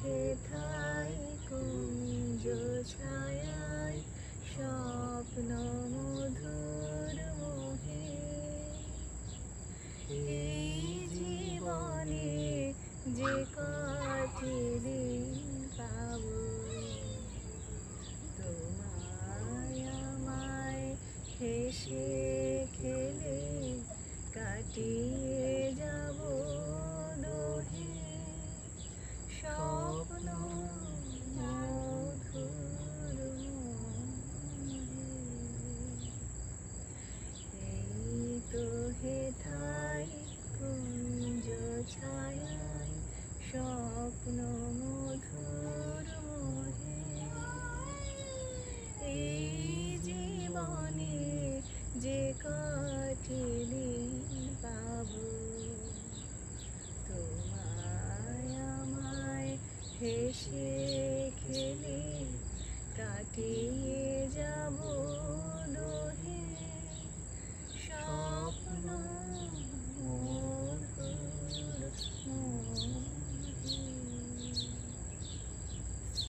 হেথায় কুঞ্জ ছায়ায় স্বপ্ন মধুর মোহে এই জীবনে যে কটি দিন পাবো তোমায় আমায় হেসে খেলে কাটিয়ে যাব দোহে স্বপ্ন মধুর মোহে এই তো হেথায় কুঞ্জ ছায়ায় স্বপ্ন মধুর মোহে এই জীবনে যে কটি দিন পাবো তোমায় আমায় হেসে